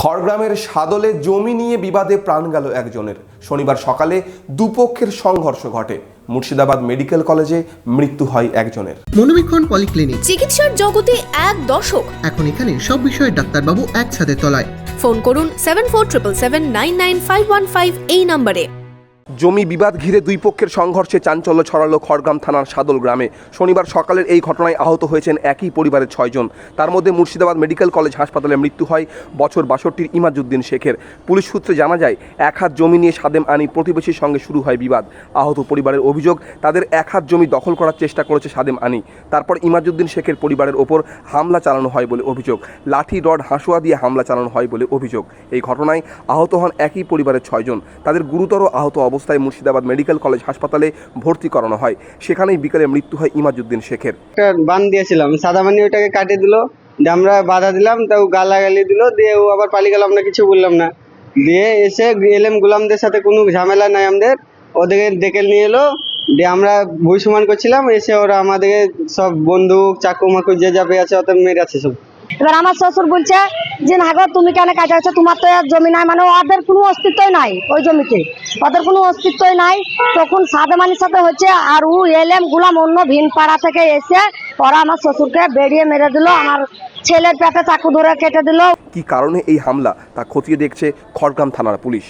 খড়গ্রামের সাদলে জমি নিয়ে বিবাদে প্রাণ গেল একজনের। শনিবার সকালে দুপক্ষের সংঘর্ষ ঘটে। মুর্শিদাবাদ মেডিকেল কলেজে মৃত্যু হয় একজনের। মনোবীক্ষণ পলিক্লিনিক, চিকিৎসার জগতে এক দশক। এখন এখানে সব বিষয়ে ডাক্তারবাবু একসাথে তলায়। ফোন করুন 7477799515 এই নম্বরে। জমি বিবাদ ঘিরে দুই পক্ষের সংঘর্ষে চাঞ্চল্য ছড়ালো খড়গ্রাম থানার সাদল গ্রামে। শনিবার সকালের এই ঘটনায় আহত হয়েছেন একই পরিবারের 6 জন। তার মধ্যে মুর্শিদাবাদ মেডিকেল কলেজ হাসপাতালে মৃত্যু হয় বছর 62 ইমাজউদ্দিন শেখের। পুলিশ সূত্রে জানা যায়, এক হাত জমি নিয়ে সাদেম আনি প্রতিবেশীর সঙ্গে শুরু হয় বিবাদ। আহত পরিবারের অভিযোগ, তাদের এক হাত জমি দখল করার চেষ্টা করেছে সাদেম আনি। তারপর ইমাজউদ্দিন শেখের পরিবারের ওপর হামলা চালানো হয় বলে অভিযোগ। লাঠি, রড, হাঁসুয়া দিয়ে হামলা চালানো হয় বলে অভিযোগ। এই ঘটনায় আহত হন একই পরিবারের 6 জন। তাদের গুরুতর আহত অবস্থায় মুর্শিদাবাদ মেডিকেল কলেজ হাসপাতালে ভর্তি করানো হয়। সেখানেই বিকেলে মৃত্যু হয় ইমাজউদ্দিন শেখের। একটা বান দিয়েছিলাম, সাদামানি ওইটাকে কাটিয়ে দিল, আমরা বাধা দিলাম, তাও গালাগালি দিল, দিয়ে ও আবার পালিয়ে গেল, আমরা কিছু বললাম না। দিয়ে এসে এলএম গোলামদের সাথে কোনো ঝামেলা নাই আমাদের, ওদেরকে ডেকে নিয়ে এলো, দিয়ে আমরা বই সমান করছিলাম, এসে ওরা আমাদেরকে সব বন্দুক, চাকু মাকু যে যাবে আছে ওদের মেরেছে সব। এবার আমার শ্বশুর বলছে যে না গো, তুমি কেন কাজ আছো, তোমার তো আর জমি নাই, মানে ওদের কোনো অস্তিত্বই নাই, ওই জমিতে ওদের কোনো অস্তিত্বই নাই। তখন সাদেমানির সাথে হচ্ছে, আর ও এলএম গুলাম অন্য ভিন পাড়া থেকে এসে ওরা আমার শ্বশুরকে বেরিয়ে মেরে দিল, আমার ছেলের পেটে চাকু ধরে কেটে দিল। কি কারণে এই হামলা তা খতিয়ে দেখছে খড়গ্রাম থানার পুলিশ।